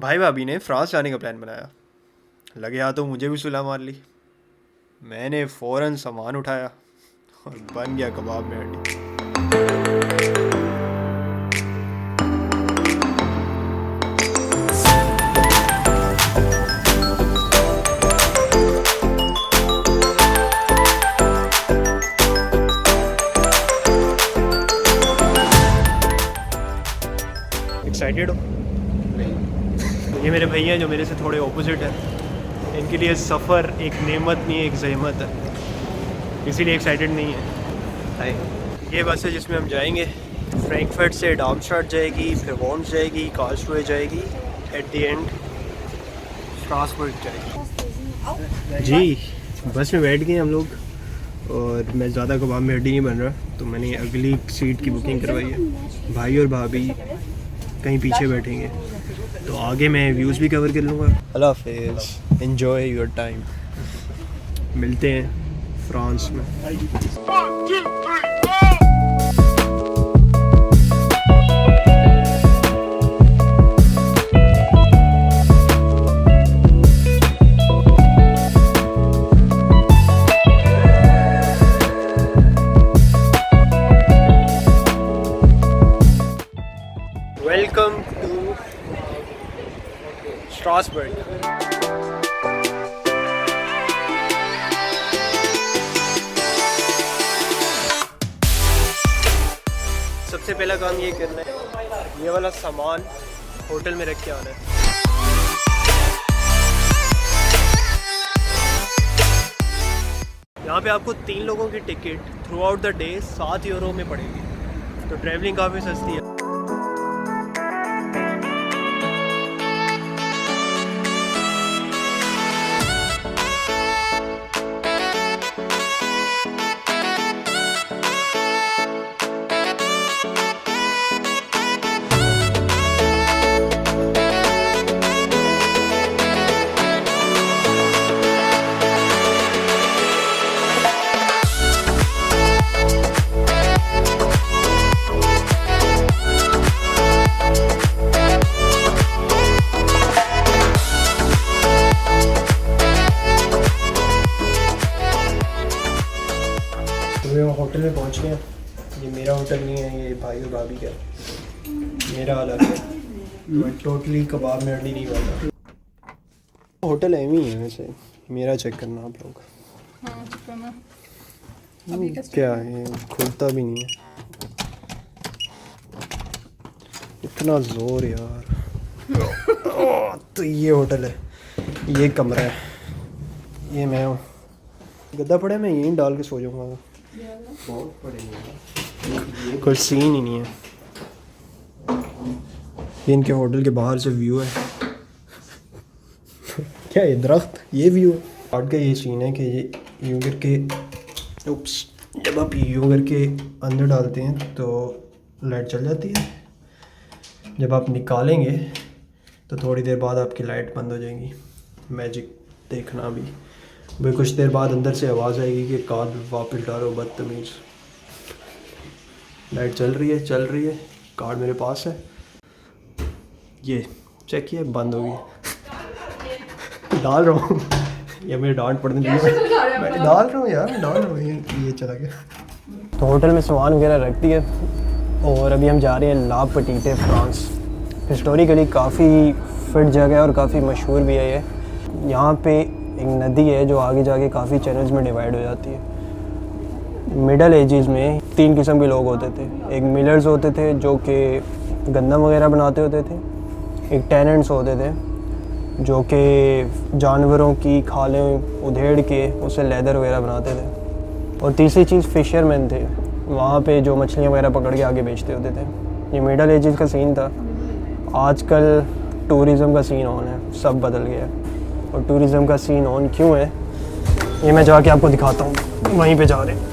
भाई भाभी ने फ्रांस जाने का प्लान बनाया। लगे हाथों तो मुझे भी सुला मार ली। मैंने फ़ौरन सामान उठाया और बन गया कबाब में हड्डी। एक्साइटेड हो? ये मेरे भैया जो मेरे से थोड़े ऑपोजिट हैं, इनके लिए सफ़र एक नेमत नहीं एक ज़हमत है, इसीलिए एक्साइटेड नहीं है। ये बस है जिसमें हम जाएंगे। फ्रैंकफर्ट से डार्मस्टाड जाएगी, फिर वॉर्म्स जाएगी, कार्लसरूहे जाएगी, एट द एंड स्ट्रासबर्ग जाएगी। जी बस में बैठ गए हम लोग और मैं ज़्यादा कबाब में हड्डी नहीं बन रहा, तो मैंने अगली सीट की बुकिंग करवाई है। भाई और भाभी कहीं पीछे बैठेंगे, तो आगे मैं व्यूज़ भी कवर कर लूँगा। अल्लाह हाफिज़, एंजॉय योर टाइम। मिलते हैं फ्रांस में। Welcome to Strasbourg. सबसे पहला काम ये करना है, ये वाला सामान होटल में रख के आना है। यहाँ पे आपको 3 लोगों की ticket through out the day 7 euro में पड़ेगी, तो ट्रैवलिंग काफ़ी सस्ती है। होटल में पहुंच गए। ये मेरा होटल नहीं है, ये भाई और भाभी का, मेरा अलग है। मैं टोटली कबाब में हड्डी नहीं बनता। होटल एम ही है वैसे, मेरा चेक करना आप लोग। हाँ चेक करना। क्या है, खुलता भी नहीं है, इतना जोर यार। तो ये होटल है, ये कमरा है, ये मैं हूँ। गद्दा पड़ा है, मैं यहीं डाल के सो जाऊँगा। बहुत पड़ेगा, कोई सीन ही नहीं है। ये इनके होटल के बाहर से व्यू है। क्या ये दरख्त, ये व्यू है। आर्ट का ये सीन है कि ये यूँ करके, उप्स, जब आप यूँ करके अंदर डालते हैं तो लाइट चल जाती है। जब आप निकालेंगे तो थोड़ी देर बाद आपकी लाइट बंद हो जाएगी। मैजिक देखना भी भाई, कुछ देर बाद अंदर से आवाज़ आएगी कि कार्ड वापस डालो बदतमीज़। लाइट चल रही है, कार्ड मेरे पास है, ये चेक किया, बंद हो गई। डाल रहा हूँ या मेरे डांट पड़ने लगी, मैं डाल रहा हूँ यार, डाल रहा हूँ, ये चला गया। तो होटल में सामान वगैरह रख दिए और अभी हम जा रहे हैं ला पेटिटे फ्रांस। हिस्टोरिकली काफ़ी फिट जगह है और काफ़ी मशहूर भी है ये। यहाँ पे एक नदी है जो आगे जाके काफ़ी चैनल्स में डिवाइड हो जाती है। मिडल एजेस में 3 किस्म के लोग होते थे। एक मिलर्स होते थे जो कि गंदम वगैरह बनाते होते थे, एक टेनेंट्स होते थे जो कि जानवरों की खालें उधेड़ के उससे लेदर वगैरह बनाते थे, और तीसरी चीज़ फिशरमैन थे, वहाँ पे जो मछलियाँ वगैरह पकड़ के आगे बेचते होते थे। ये मिडल एजेस का सीन था। आजकल टूरिज़म का सीन ऑन है, सब बदल गया है। और टूरिज़म का सीन ऑन क्यों है ये मैं जाके आपको दिखाता हूँ, वहीं पे जा रहे हैं।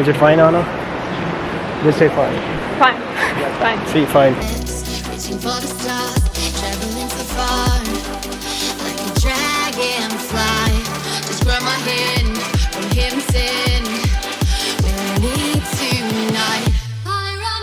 Is it fine, Anna? Just say fine. Fine. Fine. See, fine. Reaching for the stars, traveling so far, like a dragonfly. Just grab my hand from here and send where we need tonight. I run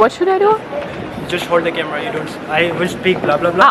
What should I do? Just hold the camera, you don't, I will speak blah blah blah.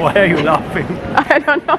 why are you laughing? I don't know.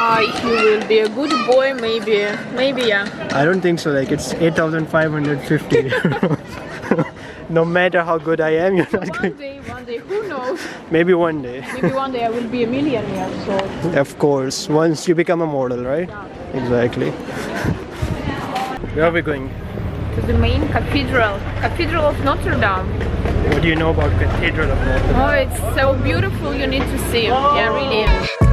If you will be a good boy, maybe yeah. I don't think so. Like it's 8,550 euros. No matter how good I am, you're not going. One day, who knows? Maybe one day. Maybe one day I will be a millionaire. So Of course, once you become a model, right? Exactly. Where are we going? to the main cathedral of Notre Dame. What do you know about Cathedral of Notre Dame? Oh, it's so beautiful. You need to see. Yeah, really.